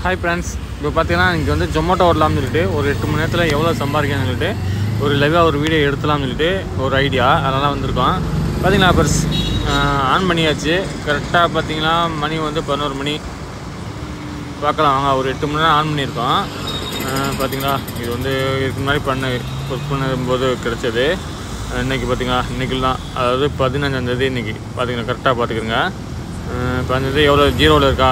Hi friends, இப்போ பார்த்தீங்கன்னா இங்கே வந்து ஜொமேட்டோ ஓடலாம்னு சொல்லிட்டு ஒரு 8 மணி நேரத்தில் எவ்வளோ சம்பாதிக்கணும்னு சொல்லிட்டு ஒரு லைவாக ஒரு வீடியோ எடுத்துலாம்னு சொல்லிட்டு ஒரு ஐடியா, அதனால் வந்திருக்கோம். பார்த்தீங்களா பர்ஸ் ஆன் பண்ணியாச்சு. கரெக்டாக பார்த்தீங்கன்னா மணி வந்து 11 மணி. பார்க்கலாம் வாங்க. ஒரு 8 மணி நேரம் ஆன் பண்ணியிருக்கோம். பார்த்தீங்களா இது வந்து இதுக்கு முன்னாடி ஒர்க் பண்ணும்போது கிடச்சது. இன்றைக்கி பார்த்தீங்களா இன்றைக்கி தான், அதாவது 15ஆம் தேதி இன்றைக்கி பார்த்தீங்கன்னா கரெக்டாக பார்த்துக்கிறங்க. 15 எவ்வளோ ஜீரோவில் இருக்கா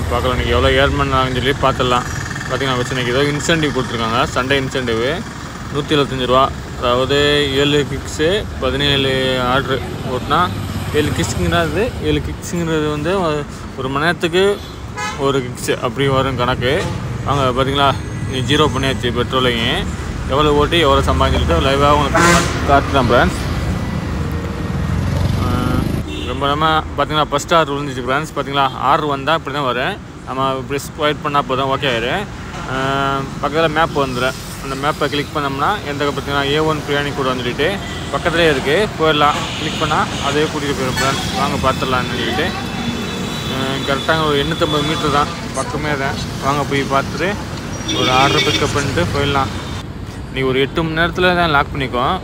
பார்க்கலாம். இன்றைக்கி எவ்வளோ ஏர்ன் பண்ணாங்கன்னு சொல்லி பார்த்துடலாம். பார்த்தீங்கன்னா வச்சு இன்றைக்கி ஏதோ இன்சென்டிவ் கொடுத்துருக்காங்க, சண்டே இன்சென்டிவ் 175 ரூபா. அதாவது 7 கிக்ஸு 17 ஆர்ட்ரு ஓட்டினா 7 கிக்ஸுங்கிறது 7 கிக்ஸுங்கிறது வந்து ஒரு மணி நேரத்துக்கு ஒரு கிக்ஸு அப்படி வரும் கணக்கு. வாங்க பார்த்தீங்களா நீ ஜீரோ பண்ணியாச்சு. பெட்ரோலையும் எவ்வளோ ஓட்டி எவ்வளோ சம்பாதிச்சுட்டு லைவாக உங்களுக்கு காட்டுறேன் ஃப்ரெண்ட்ஸ். ரொம்ப நம்ம பார்த்தீங்கன்னா ஃபஸ்ட் ஆர்டர் விழுந்துச்சு ஃப்ரெண்ட்ஸ். பார்த்தீங்களா ஆர்டர் வந்தால் இப்படி தான் வரும். நம்ம இப்படி ஸ்வைப் பண்ணால் அப்போ தான் ஓகே ஆயிடும். பக்கத்தில் மேப் வந்துடும். அந்த மேப்பை கிளிக் பண்ணோம்னா எந்த பார்த்தீங்கன்னா A1 பிரியாணி கூட வந்துட்டு பக்கத்துலேயே இருக்குது, போயிடலாம். கிளிக் பண்ணால் அதே கூட்டிகிட்டு போயிடும் ஃப்ரெண்ட்ஸ். வாங்க பார்த்துடலான்னு சொல்லிட்டு கரெக்டாக ஒரு 850 மீட்ரு தான், பக்கமே தான். வாங்க போய் பார்த்துட்டு ஒரு ஆர்டர் பிக்கப் பண்ணிட்டு போயிடலாம். இன்றைக்கி ஒரு 8 மணி நேரத்தில் தான் லாக் பண்ணிக்கோம்.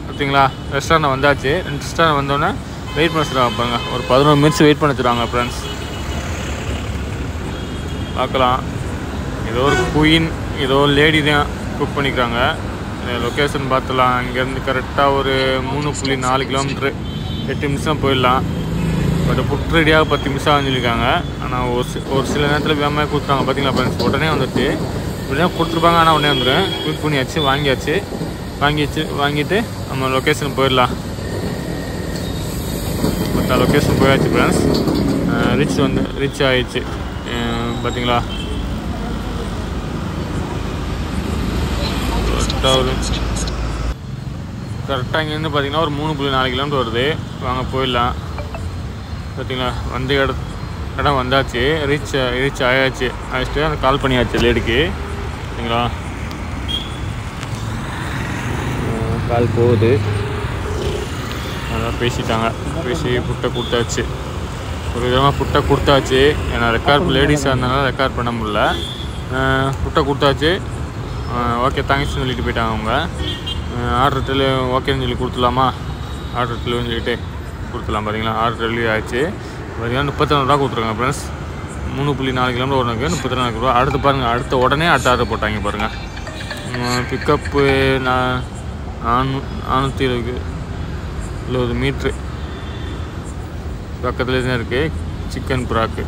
பார்த்தீங்களா ரெஸ்டாரண்ட் வந்தாச்சு. ரெஸ்டாரண்ட் வந்தோடனே வெயிட் பண்ண வச்சுருவாங்க பாருங்க. ஒரு 11 மினிட்ஸ் வெயிட் பண்ண வச்சுருவாங்க ஃப்ரெண்ட்ஸ். பார்க்கலாம். ஏதோ ஒரு குயின் ஏதோ லேடி தான் குக் பண்ணிக்கிறாங்க. லொக்கேஷன் பார்த்துலாம். இங்கேருந்து கரெக்டாக ஒரு 3.4 கிலோமீட்ரு 8 நிமிஷம் போயிடலாம். பட் ஃபுட் ரெடியாக 10 நிமிஷம் ஆகிருக்காங்க. ஆனால் ஒரு சில நேரத்தில் வேகமாக கொடுத்துருவாங்க. பார்த்தீங்களா ஃப்ரெண்ட்ஸ், உடனே வந்துடுச்சு. இப்படி தான் கொடுத்துருப்பாங்க, ஆனால் உடனே வந்துடும். குக் பண்ணியாச்சு, வாங்கிட்டு நம்ம லொக்கேஷன் போயிடலாம். லொக்கேஷன் போயாச்சு ஃப்ரெண்ட்ஸ். ரீச் ஆகிடுச்சு. பார்த்தீங்களா கரெக்டாக இங்கேருந்து பார்த்தீங்கன்னா ஒரு 3.4 கிலோமீட்டர் வருது. வாங்க போயிடலாம். பார்த்தீங்களா வந்து இடம் வந்தாச்சு. ரீச் ஆயாச்சு. ஆகிட்டு அந்த கால் பண்ணியாச்சு லேடிக்கு. சரிங்களா கால் போகுது. அதான் பேசிட்டாங்க. பேசி புட்டை கொடுத்தாச்சு. ஒரு விதமாக புட்டை கொடுத்தாச்சு. ஏன்னா லேடிஸாக இருந்தாலும் ரெக்கார்ட் பண்ண முடியல. புட்டை கொடுத்தாச்சு. ஓகே தேங்க்ஸ்னு சொல்லிட்டு போயிட்டாங்க அவங்க. ஆர்டர் டெலி ஓகேன்னு சொல்லி கொடுத்துலாமா, ஆர்டர் டெலிவரின்னு சொல்லிட்டு கொடுத்துலாம். பார்த்தீங்களா ஆர்டர் டெலிவரி ஆகிடுச்சு. பார்த்தீங்கன்னா 34 ரூபா கொடுத்துருக்காங்க ஃப்ரெண்ட்ஸ். 3.4 கிலோமீட்டர் ஓடுனதுக்கு 34 ரூபா. அடுத்து பாருங்கள், அடுத்த ஆர்டர் போட்டாங்க பாருங்கள். பிக்கப்பு 470 மீட்ரு பக்கத்துலேயே தான் இருக்குது. சிக்கன் புறாக்கு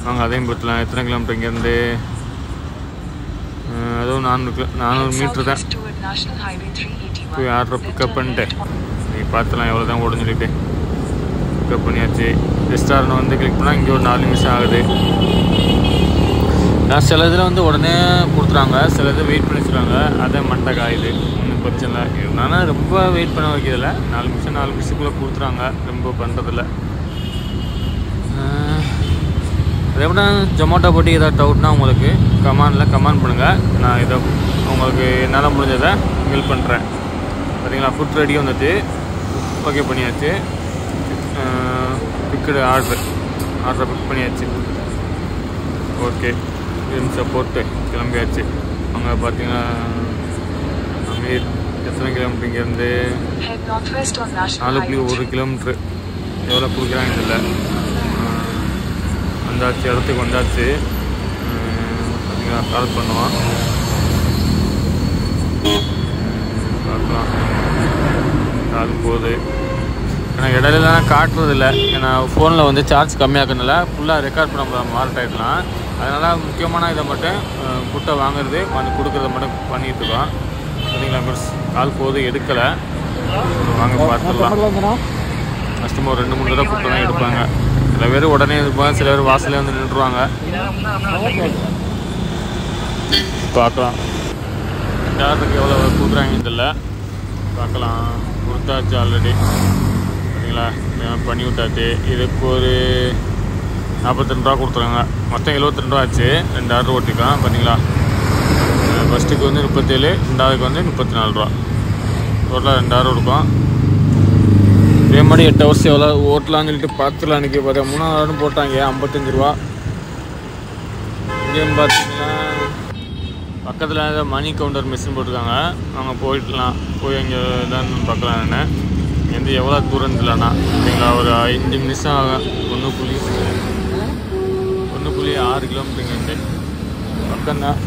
வாங்க அதையும் பார்த்துலாம். எத்தனை கிலோமீட்டர் இங்கேருந்து? அதுவும் 400 மீட்ரு தான். போய் ஆர்டர் பிக்கப் பண்ணிட்டு நீங்கள் பார்த்துலாம் எவ்வளோ தான் ஓடுன்னு சொல்லிட்டு பிக்கப் பண்ணியாச்சு. ரெஸ்டாரண்ட் வந்து கிளிக் பண்ணால் இங்கே ஒரு 4 நிமிஷம் ஆகுது. நான் சில இதில் வந்து உடனே கொடுத்துறாங்க, சில இது வெயிட் பண்ணி வச்சுருவாங்க. அதை மண்டை காயுது. ஒன்றும் பிரச்சனை இல்லை. இருந்தாலும் ரொம்ப வெயிட் பண்ண வைக்கிறதில்ல. 4 நிமிஷத்துக்குள்ளே கொடுத்துறாங்க. ரொம்ப பண்ணுறதில்ல. அதே விட ஜொமேட்டோ போட்டு ஏதாவது டவுட்னா உங்களுக்கு கமெண்ட் பண்ணுங்கள். நான் இதை உங்களுக்கு என்னால் முடிஞ்சதை ஹெல்ப் பண்ணுறேன். பார்த்தீங்களா ஃபுட் ரெடி வந்துச்சு. ஓகே பண்ணியாச்சு. ஆர்டரை பிக் பண்ணியாச்சு. ஓகே நிமிஷம் போட்டு கிளம்பியாச்சு. அங்கே பார்த்தீங்கன்னா அங்கே எத்தனை கிலோமீட்டர் இங்கேருந்து? 4.1 கிலோமீட்ரு. எவ்வளோ கொடுக்குறாங்க இல்லை. வந்தாச்சு, இடத்துக்கு வந்தாச்சு. பார்த்தீங்கன்னா கால் பண்ணுவான். பார்க்கலாம். கால் போகுது. ஏன்னா இடையிலலாம் காட்டுறதில்ல. ஏன்னா ஃபோனில் வந்து சார்ஜ் கம்மியாக்குனால ஃபுல்லாக ரெக்கார்ட் பண்ண மாறிட்டாயிடலாம். அதனால் முக்கியமான இதை மட்டும் புட்டை வாங்குறது கொடுக்குறத மட்டும் பண்ணிகிட்ருக்கோம். சரிங்களா மிஸ், கால் போகுது எடுக்கலை. வாங்க பார்த்துடலாம். கஸ்டமர் 2-3 தடவை புட்டை தான் எடுப்பாங்க. சில பேர் உடனே இருப்பாங்க, சில பேர் வாசலே வந்து நின்றுவாங்க. பார்க்கலாம் யாருக்கு எவ்வளோ கொடுக்குறாங்கன்னு தெரியல. பார்க்கலாம். கொடுத்தாச்சு ஆல்ரெடி. சரிங்களா பண்ணி விட்டாச்சு. இதுக்கு ஒரு 42 ரூபா கொடுத்துருங்க. மொத்தம் 72 ரூபா ஆச்சு. 2 ஆர்டர் ஓட்டிக்கலாம். பார்த்தீங்களா ஃபஸ்ட்டுக்கு வந்து 37, ரெண்டாவதுக்கு வந்து 34 ரூபா. டோட்டலாக 2 ஆர்டர் இருக்கும். இதே மாதிரி 8 ஹவர்ஸ் எவ்வளோ ஓட்டலான்னு சொல்லிட்டு பார்த்துலாம். அன்றைக்கி பார்த்தா 3 ஹவர்னு போட்டாங்க 55 ரூபா. இங்கேயும் பார்த்தீங்கன்னா பக்கத்தில் மணி கவுண்டர் மிஷின் போட்டிருக்காங்க. அவங்க போய் அங்கே தான் பார்க்கலாம். நான் எந்த எவ்வளோ தூரம் இல்லைண்ணா சரிங்களா, ஒரு 5 நிமிஷம் ஆகும். 1.6 கிலோமீட்டருங்க பக்கம்தான்.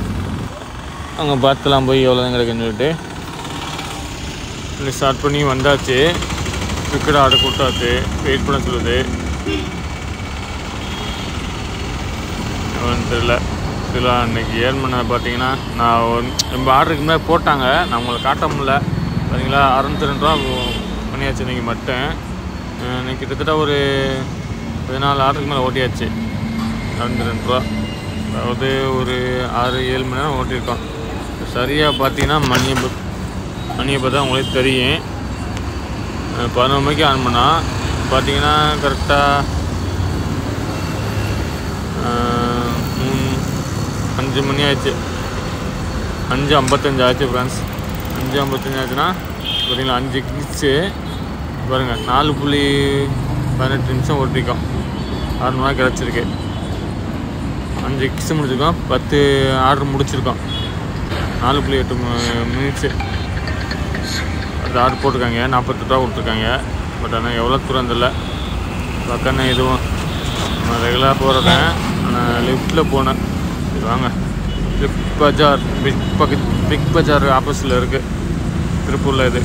அங்கே பார்த்துலாம் போய் எவ்வளோ தான் கிடைக்குன்னு சொல்லிட்டு ஸ்டார்ட் பண்ணி வந்தாச்சு. டிக்கெட் ஆர்டர் கொடுத்தாச்சு. வெயிட் பண்ண சொல்லுது. தெரியல இதில் அன்றைக்கி ஏர்ன் பண்ண பார்த்தீங்கன்னா நான் ரொம்ப ஆர்டருக்கு மேலே போட்டாங்க. நான் உங்களை காட்ட முடியல பார்த்தீங்களா. 62 ரூபா பண்ணியாச்சு இன்றைக்கி மட்டும். இன்றைக்கி கிட்டத்தட்ட ஒரு 14 ஆர்டருக்கு மேலே ஓட்டியாச்சு. 62 ரூபா, அதாவது ஒரு 6-7 மணி நேரம் ஓட்டியிருக்கோம். சரியாக பார்த்தீங்கன்னா மணியை பார்த்தா உங்களுக்கு தெரியும். 11 மணிக்கு ஆன் பண்ணால் பார்த்தீங்கன்னா கரெக்டாக 5 மணி ஆச்சு. 5:55 ஆச்சு ஃப்ரெண்ட்ஸ். 5:55 ஆச்சுன்னா பார்த்தீங்களா 5 கிச்சு பாருங்கள். 4.18 நிமிஷம் ஓட்டிருக்கோம். 6 மணி நேரம் கிடச்சிருக்கு. 5 கிச்சு முடிச்சிருக்கோம். 10 ஆர்டர் முடிச்சிருக்கோம். 4.8 மினிட்ஸு அது ஆர்டர் போட்டிருக்காங்க. 48 ரூபா கொடுத்துருக்காங்க. பட் ஆனால் எவ்வளோ தூரம் தெரியல. பக்கம் எதுவும் நான் ரெகுலராக போகிறேன். நான் லிஃப்ட்டில் போனேன். சரி வாங்க. பிக் பஜார் ஆப்போசிட்டில் இருக்குது திருப்பூரில். இது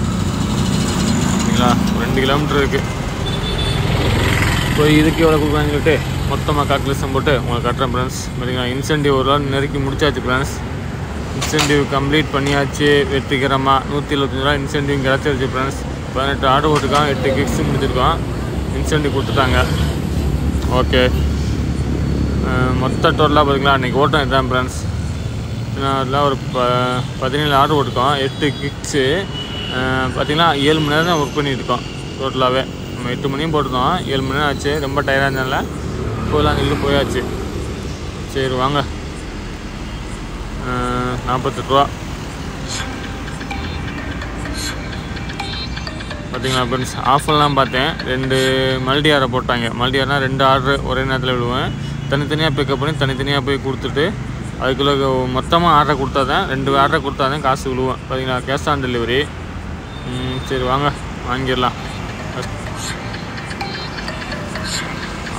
சரிங்களா 2 கிலோமீட்டர் இருக்குது. ஸோ இதுக்கு எவ்வளோ கொடுக்குறாங்கன்னு சொல்லிட்டு மொத்தமாக கால்குலேஷன் போட்டு உங்களுக்கு கட்டுறேன் ஃப்ரெண்ட்ஸ். பார்த்தீங்களா இன்சென்டிவ் ஒரு நாள் நெருக்கி முடிச்சாச்சு ஃப்ரெண்ட்ஸ். இன்சென்டிவ் கம்ப்ளீட் பண்ணியாச்சு வெற்றிகரமாக. 175 ரூபா இன்சென்டிவ் கிடச்சிருச்சு ஃப்ரெண்ட்ஸ். 18 ஆர்டர் ஓட்டுருக்கோம். 8 கிக்ஸ் முடிச்சிருக்கோம். இன்சென்டிவ் கொடுத்துட்டாங்க. ஓகே, மொத்த டோட்டலாக பார்த்தீங்களா அன்றைக்கி ஓட்டம் இதுதான் ஃப்ரெண்ட்ஸ். அதில் ஒரு 17 ஆர்டர் ஓட்டுருக்கோம். 8 கிக்ஸு பார்த்திங்கன்னா 7 மணி நேரம் தான் ஒர்க் பண்ணியிருக்கோம் டோட்டலாகவே. நம்ம 8 மணியும் போட்டிருந்தோம். 7 மணி நேரம் ஆச்சு. ரொம்ப டயர்டாக இருந்தனால போகலாம் சொல்லி போயாச்சு. சரி வாங்க. 48 ரூபா பார்த்தீங்களா ஃப்ரெண்ட்ஸ். ஆஃபர்லாம் பார்த்தேன். 2 மல்டி ஆர்டர் போட்டாங்க. மல்டி ஆர்டர்னால் 2 ஆர்டர் ஒரே நேரத்தில் விடுவேன். தனித்தனியாக பிக்கப் பண்ணி தனித்தனியாக போய் கொடுத்துட்டு அதுக்குள்ளே மொத்தமாக ஆர்டர் கொடுத்தா தான் 2 ஆர்டர் கொடுத்தா தான் காசு விழுவேன் பார்த்தீங்களா. Cash on delivery. சரி வாங்க வாங்கிடலாம்.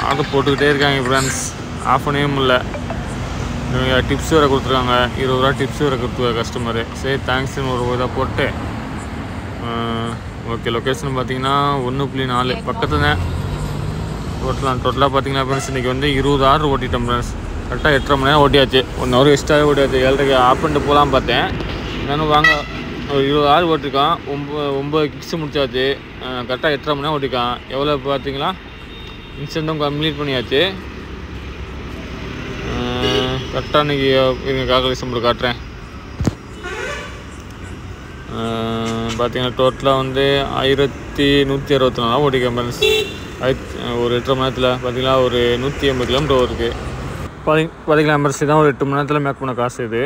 ஆர்டர் போட்டுக்கிட்டே இருக்காங்க ஃப்ரெண்ட்ஸ். ஆஃப் பண்ணவே முடியல. இவங்க டிப்ஸ் வேறு கொடுத்துருக்காங்க. 20 ரூபா டிப்ஸ் வேறு கொடுத்துருக்காங்க கஸ்டமரு. சரி தேங்க்ஸ்ன்னு ஒரு இதாக போட்டு ஓகே. லொக்கேஷன் பார்த்தீங்கன்னா 1.4 பக்கத்தில் தான் டோட்டலாக பார்த்தீங்கன்னா ஃப்ரெண்ட்ஸ் இன்றைக்கி வந்து 20 ஆர்டர் ஓட்டிட்டோம் ஃப்ரெண்ட்ஸ். கரெக்டாக 8.5 மணி நேரம் ஓட்டியாச்சு. 1 ஹவர் எக்ஸ்ட்ராவே ஓட்டியாச்சு. 7:30 ஆஃப் பண்ணிட்டு போகலாம் பார்த்தேன். நானும் வாங்க ஒரு 20 ஆர்டர் ஓட்டிருக்கான். 9 கிக்ஸ் முடிச்சாச்சு. கரெக்டாக 8.5 மணி நேரம் ஓட்டிருக்கான். எவ்வளோ பார்த்தீங்களா இன்சென்டும் கம்ப்ளீட் பண்ணியாச்சு. கரெக்டாக இன்றைக்கி எங்கள் கால்குலேஷன் போட்டு காட்டுறேன். பார்த்தீங்கன்னா டோட்டலாக வந்து 1164 ஓட்டிருக்கேன் ஃப்ரெண்ட்ஸ். ஒரு 8.5 மணி நேரத்தில் பார்த்தீங்கன்னா ஒரு 180 கிலோமீட்டர் இருக்குது. பார்த்தீங்களா மெம்பர்ஸ் தான் ஒரு 8 மணி நேரத்தில் மேக் பண்ண காசு இது.